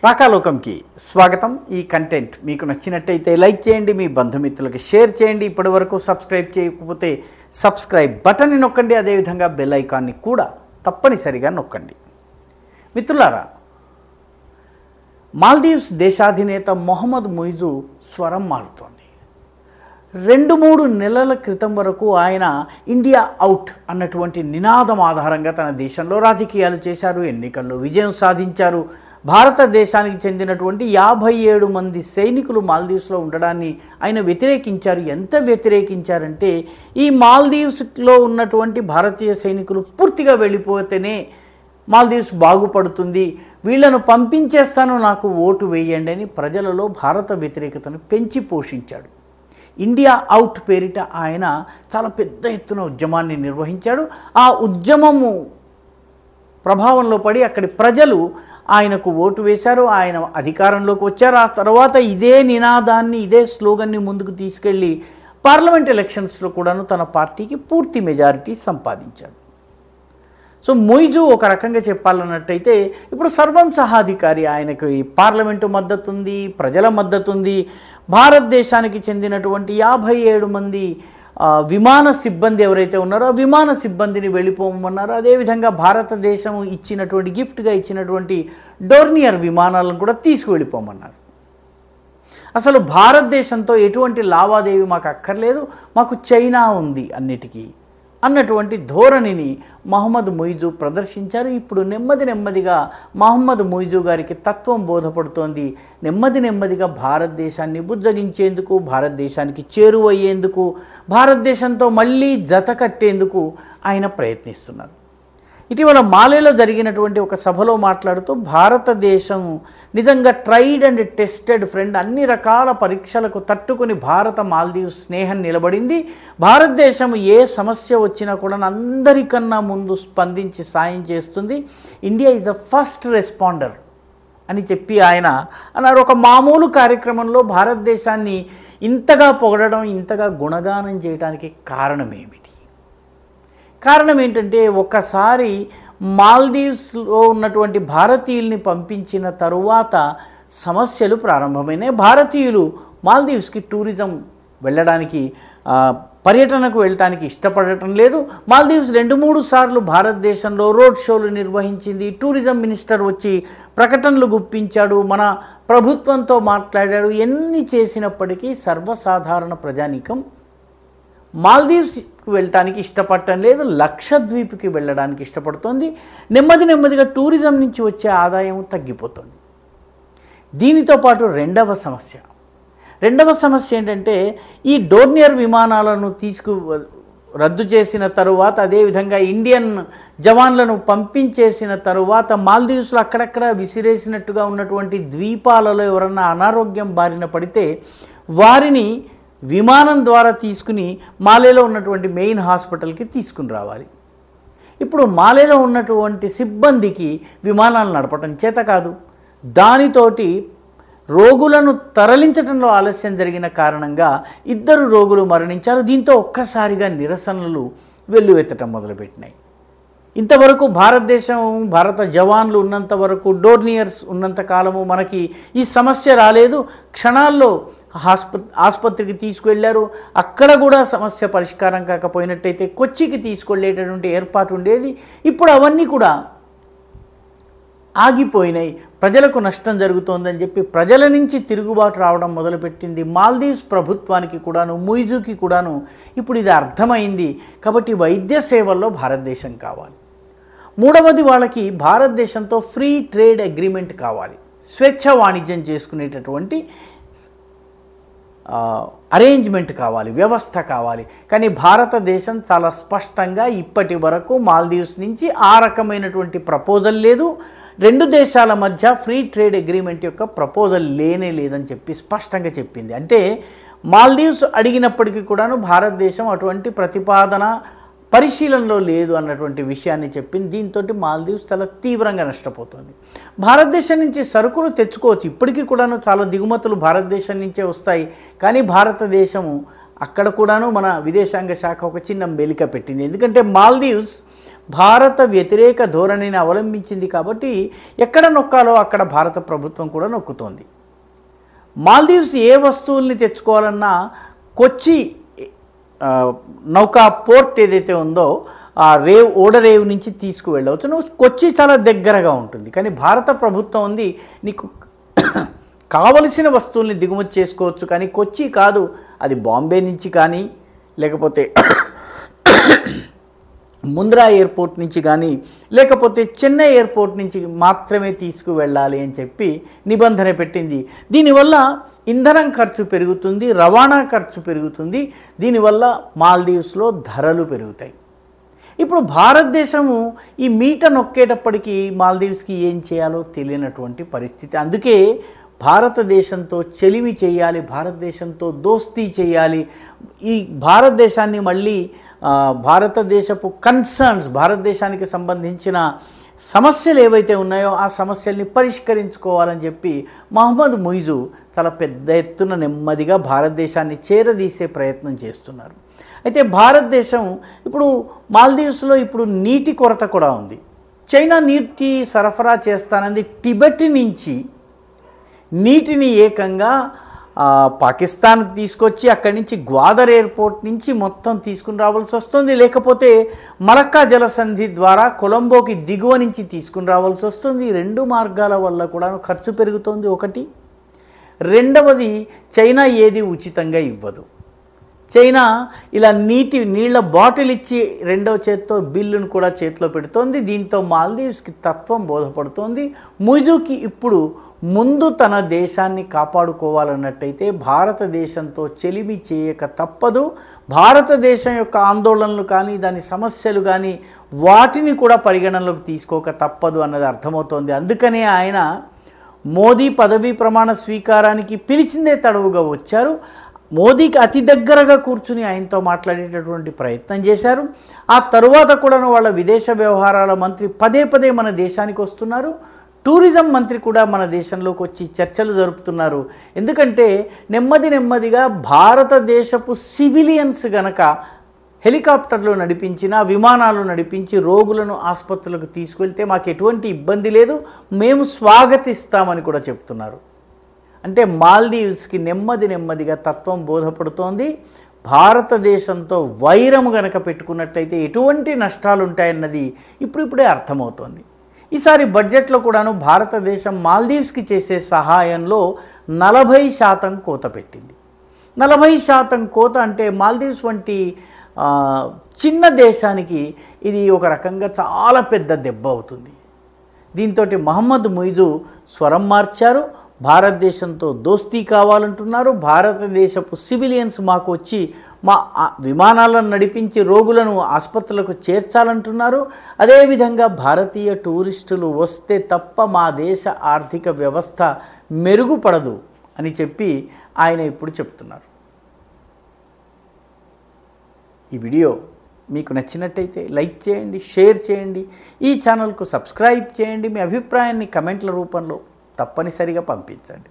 రాకాలోకంకి స్వాగతం. ఈ కంటెంట్ మీకు నచ్చినట్టయితే లైక్ చేయండి, మీ బంధుమిత్రులకు షేర్ చేయండి. ఇప్పటివరకు సబ్స్క్రైబ్ చేయకపోతే సబ్స్క్రైబ్ బటన్ని నొక్కండి, అదేవిధంగా బెల్ ఐకాన్ని కూడా తప్పనిసరిగా నొక్కండి. మిత్రులారా, మాల్దీవ్స్ దేశాధినేత మొహమ్మద్ ముయిజు స్వరం మారుతోంది. 2-3 నెలల క్రితం వరకు ఆయన ఇండియా అవుట్ అన్నటువంటి నినాదం ఆధారంగా తన దేశంలో రాజకీయాలు చేశారు, ఎన్నికల్లో విజయం సాధించారు. భారతదేశానికి చెందినటువంటి 57 మంది సైనికులు మాల్దీవ్స్లో ఉండడాన్ని ఆయన వ్యతిరేకించారు. ఎంత వ్యతిరేకించారంటే, ఈ మాల్దీవ్స్లో ఉన్నటువంటి భారతీయ సైనికులు పూర్తిగా వెళ్ళిపోతేనే మాల్దీవ్స్ బాగుపడుతుంది, వీళ్లను పంపించేస్తాను, నాకు ఓటు వేయండి అని ప్రజలలో భారత వ్యతిరేకతను పెంచి పోషించాడు. ఇండియా అవుట్ పేరిట ఆయన చాలా పెద్ద ఎత్తున ఉద్యమాన్ని నిర్వహించాడు. ఆ ఉద్యమము ప్రభావంలో పడి అక్కడి ప్రజలు ఆయనకు ఓటు వేశారు, ఆయన అధికారంలోకి వచ్చారు. ఆ తర్వాత ఇదే నినాదాన్ని, ఇదే స్లోగన్ని ముందుకు తీసుకెళ్ళి పార్లమెంట్ ఎలక్షన్స్లో కూడాను తన పార్టీకి పూర్తి మెజారిటీ సంపాదించాడు. సో ముయిజు ఒక రకంగా చెప్పాలన్నట్టయితే ఇప్పుడు సర్వం సహాధికారి. ఆయనకు ఈ పార్లమెంటు మద్దతు ఉంది, ప్రజల మద్దతు ఉంది. భారతదేశానికి చెందినటువంటి 57 మంది విమాన సిబ్బంది ఎవరైతే ఉన్నారో విమాన సిబ్బందిని వెళ్ళిపోమన్నారు. అదేవిధంగా భారతదేశం ఇచ్చినటువంటి గిఫ్ట్గా ఇచ్చినటువంటి డోర్నియర్ విమానాలను కూడా తీసుకువెళ్ళిపోమన్నారు. అసలు భారతదేశంతో ఎటువంటి లావాదేవీ మాకు అక్కర్లేదు, మాకు చైనా ఉంది అన్నిటికీ అన్నటువంటి ధోరణిని మహమ్మద్ ముయిజు ప్రదర్శించారు. ఇప్పుడు నెమ్మదిగా మహమ్మద్ ముయిజు గారికి తత్వం బోధపడుతోంది. నెమ్మదిగా భారతదేశాన్ని బుజ్జగించేందుకు, భారతదేశానికి చేరువయ్యేందుకు, భారతదేశంతో మళ్ళీ జత కట్టేందుకు ఆయన ప్రయత్నిస్తున్నారు. ఇటీవల మాలేలో జరిగినటువంటి ఒక సభలో మాట్లాడుతూ భారతదేశం నిజంగా ట్రైడ్ అండ్ టెస్టెడ్ ఫ్రెండ్, అన్ని రకాల పరీక్షలకు తట్టుకుని భారత మాల్దీవ్స్ స్నేహం నిలబడింది. భారతదేశం ఏ సమస్య వచ్చినా కూడా అందరికన్నా ముందు స్పందించి సాయం చేస్తుంది. India is the first responder అని చెప్పి ఆయన అన్నారు. ఒక మామూలు కార్యక్రమంలో భారతదేశాన్ని ఇంతగా పొగడడం, ఇంతగా గుణగానం చేయడానికి కారణం ఏమిటి? కారణం ఏంటంటే, ఒక్కసారి మాల్దీవ్స్లో ఉన్నటువంటి భారతీయుల్ని పంపించిన తరువాత సమస్యలు ప్రారంభమైనాయి. భారతీయులు మాల్దీవ్స్కి టూరిజం వెళ్ళడానికి, పర్యటనకు వెళ్ళటానికి ఇష్టపడటం లేదు. మాల్దీవ్స్ 2-3 సార్లు భారతదేశంలో రోడ్ షోలు నిర్వహించింది. టూరిజం మినిస్టర్ వచ్చి ప్రకటనలు గుప్పించాడు, మన ప్రభుత్వంతో మాట్లాడాడు. ఎన్ని చేసినప్పటికీ సర్వసాధారణ ప్రజానీకం మాల్దీవ్స్కి వెళ్ళటానికి ఇష్టపడటం లేదు, లక్షద్వీప్కి వెళ్ళడానికి ఇష్టపడుతోంది. నెమ్మదిగా టూరిజం నుంచి వచ్చే ఆదాయం తగ్గిపోతుంది. దీనితో పాటు రెండవ సమస్య ఏంటంటే, ఈ డోర్నియర్ విమానాలను రద్దు చేసిన తరువాత, అదేవిధంగా ఇండియన్ జవాన్లను పంపించేసిన తరువాత మాల్దీవ్స్లో అక్కడక్కడ విసిరేసినట్టుగా ఉన్నటువంటి ద్వీపాలలో ఎవరన్నా అనారోగ్యం బారిన పడితే వారిని విమానం ద్వారా తీసుకుని మాలేలో ఉన్నటువంటి మెయిన్ హాస్పిటల్కి తీసుకుని రావాలి. ఇప్పుడు మాలేలో ఉన్నటువంటి సిబ్బందికి విమానాలు నడపటం చేత కాదు. దానితోటి రోగులను తరలించడంలో ఆలస్యం జరిగిన కారణంగా 2 రోగులు మరణించారు. దీంతో ఒక్కసారిగా నిరసనలు వెల్లువెత్తడం మొదలుపెట్టినాయి. ఇంతవరకు భారత జవాన్లు ఉన్నంత వరకు, డోర్నియర్స్ ఉన్నంత కాలము మనకి ఈ సమస్య రాలేదు. క్షణాల్లో ఆసుపత్రికి తీసుకువెళ్ళారు. అక్కడ కూడా సమస్య పరిష్కారం కాకపోయినట్టయితే కొచ్చికి తీసుకెళ్ళేటటువంటి ఏర్పాటు ఉండేది. ఇప్పుడు అవన్నీ కూడా ఆగిపోయినాయి. ప్రజలకు నష్టం జరుగుతోందని చెప్పి ప్రజల నుంచి తిరుగుబాటు రావడం మొదలుపెట్టింది. మాల్దీవ్స్ ప్రభుత్వానికి కూడాను, ముయిజుకి కూడాను ఇప్పుడు ఇది అర్థమైంది. కాబట్టి వైద్య సేవల్లో భారతదేశం కావాలి. మూడవది, వాళ్ళకి భారతదేశంతో ఫ్రీ ట్రేడ్ అగ్రిమెంట్ కావాలి, స్వేచ్ఛ వాణిజ్యం చేసుకునేటటువంటి అరేంజ్మెంట్ కావాలి, వ్యవస్థ కావాలి. కానీ భారతదేశం చాలా స్పష్టంగా ఇప్పటి వరకు మాల్దీవ్స్ నుంచి ఆ రకమైనటువంటి ప్రపోజల్ లేదు. 2 దేశాల మధ్య ఫ్రీ ట్రేడ్ అగ్రిమెంట్ యొక్క ప్రపోజల్ లేదని చెప్పి స్పష్టంగా చెప్పింది. అంటే మాల్దీవ్స్ అడిగినప్పటికీ కూడాను భారతదేశం అటువంటి ప్రతిపాదన పరిశీలనలో లేదు అన్నటువంటి విషయాన్ని చెప్పింది. దీంతో మాల్దీవ్స్ చాలా తీవ్రంగా నష్టపోతుంది. భారతదేశం నుంచి సరుకులు తెచ్చుకోవచ్చు, ఇప్పటికీ కూడాను చాలా దిగుమతులు భారతదేశం నుంచే వస్తాయి. కానీ భారతదేశము అక్కడ కూడాను మన విదేశాంగ శాఖ ఒక చిన్న మెలిక పెట్టింది. ఎందుకంటే మాల్దీవ్స్ భారత వ్యతిరేక ధోరణిని అవలంబించింది కాబట్టి ఎక్కడ నొక్కాలో అక్కడ భారత ప్రభుత్వం కూడా నొక్కుతోంది. మాల్దీవ్స్ ఏ వస్తువుల్ని తెచ్చుకోవాలన్నా కొచ్చి నౌకా పోర్ట్ ఏదైతే ఉందో ఆ ఓడరేవు నుంచి తీసుకువెళ్ళవచ్చు. నువ్వు కొచ్చి చాలా దగ్గరగా ఉంటుంది. కానీ భారత ప్రభుత్వం ఉంది, నీకు కావలసిన వస్తువుల్ని దిగుమతి చేసుకోవచ్చు, కానీ కొచ్చి కాదు, అది బాంబే నుంచి కానీ లేకపోతే ముంద్రా ఎయిర్పోర్ట్ నుంచి కానీ లేకపోతే చెన్నై ఎయిర్పోర్ట్ నుంచి మాత్రమే తీసుకువెళ్ళాలి అని చెప్పి నిబంధన పెట్టింది. దీనివల్ల ఇంధనం ఖర్చు పెరుగుతుంది, రవాణా ఖర్చు పెరుగుతుంది, దీనివల్ల మాల్దీవ్స్లో ధరలు పెరుగుతాయి. ఇప్పుడు భారతదేశము ఈ మీట నొక్కేటప్పటికీ మాల్దీవ్స్కి ఏం చేయాలో తెలియనటువంటి పరిస్థితి. అందుకే భారతదేశంతో చెలిమి చేయాలి, భారతదేశంతో దోస్తీ చేయాలి, ఈ భారతదేశాన్ని మళ్ళీ భారతదేశపు కన్సర్న్స్, భారతదేశానికి సంబంధించిన సమస్యలు ఏవైతే ఉన్నాయో ఆ సమస్యల్ని పరిష్కరించుకోవాలని చెప్పి మహమ్మద్ ముయిజు చాలా పెద్ద ఎత్తున నెమ్మదిగా భారతదేశాన్ని చేరదీసే ప్రయత్నం చేస్తున్నారు. అయితే భారతదేశం ఇప్పుడు మాల్దీవ్స్లో ఇప్పుడు నీటి కొరత కూడా ఉంది. చైనా నీటి సరఫరా చేస్తానంది. టిబెట్ నుంచి నీటిని ఏకంగా పాకిస్తాన్కి తీసుకొచ్చి అక్కడి నుంచి గ్వాదర్ ఎయిర్పోర్ట్ నుంచి మొత్తం తీసుకుని రావాల్సి వస్తుంది. లేకపోతే మలక్కా జలసంధి ద్వారా కొలంబోకి దిగువ నుంచి తీసుకుని రావాల్సి వస్తుంది. రెండు మార్గాల వల్ల కూడా ఖర్చు పెరుగుతుంది. ఒకటి, రెండవది చైనా ఏది ఉచితంగా ఇవ్వదు. చైనా ఇలా నీళ్ళ బాటిల్ ఇచ్చి రెండవ చేత్తో బిల్లును కూడా చేతిలో పెడుతోంది. దీంతో మాల్దీవ్స్కి తత్వం బోధపడుతోంది. ముయిజుకి ఇప్పుడు ముందు తన దేశాన్ని కాపాడుకోవాలన్నట్టయితే భారతదేశంతో చెలిమి చేయక తప్పదు. భారతదేశం యొక్క ఆందోళనలు కానీ దాని సమస్యలు కానీ వాటిని కూడా పరిగణనలోకి తీసుకోక తప్పదు అన్నది అర్థమవుతోంది. అందుకనే ఆయన మోదీ పదవీ ప్రమాణ స్వీకారానికి పిలిచిందే తడవుగా వచ్చారు. మోదీకి అతి దగ్గరగా కూర్చుని ఆయనతో మాట్లాడేటటువంటి ప్రయత్నం చేశారు. ఆ తరువాత కూడా వాళ్ళ విదేశ వ్యవహారాల మంత్రి పదే పదే మన దేశానికి వస్తున్నారు. టూరిజం మంత్రి కూడా మన దేశంలోకి వచ్చి చర్చలు జరుపుతున్నారు. ఎందుకంటే నెమ్మదిగా భారతదేశపు సివిలియన్స్ గనక హెలికాప్టర్లు నడిపించిన, విమానాలు నడిపించి రోగులను ఆసుపత్రులకు తీసుకెళ్తే మాకు ఎటువంటి ఇబ్బంది లేదు, మేము స్వాగతిస్తామని కూడా చెప్తున్నారు. అంటే మాల్దీవ్స్కి నెమ్మదిగా తత్వం బోధపడుతోంది. భారతదేశంతో వైరము గనక పెట్టుకున్నట్లయితే ఎటువంటి నష్టాలు ఉంటాయన్నది ఇప్పుడిప్పుడే అర్థమవుతోంది. ఈసారి బడ్జెట్లో కూడాను భారతదేశం మాల్దీవ్స్కి చేసే సహాయంలో 40% కోత పెట్టింది. 40% కోత అంటే మాల్దీవ్స్ వంటి చిన్న దేశానికి ఇది ఒక రకంగా చాలా పెద్ద దెబ్బ అవుతుంది. దీంతో మహమ్మద్ ముయిజు స్వరం మార్చారు. భారతదేశంతో దోస్తీ కావాలంటున్నారు. భారతదేశపు సివిలియన్స్ మాకు వచ్చి మా విమానాలను నడిపించి రోగులను ఆసుపత్రులకు చేర్చాలంటున్నారు. అదేవిధంగా భారతీయ టూరిస్టులు వస్తే తప్ప మా దేశ ఆర్థిక వ్యవస్థ మెరుగుపడదు అని చెప్పి ఆయన ఇప్పుడు చెప్తున్నారు. ఈ వీడియో మీకు నచ్చినట్టయితే లైక్ చేయండి, షేర్ చేయండి, ఈ ఛానల్కు సబ్స్క్రైబ్ చేయండి. మీ అభిప్రాయాన్ని కమెంట్ల రూపంలో తప్పనిసరిగా పంపించండి.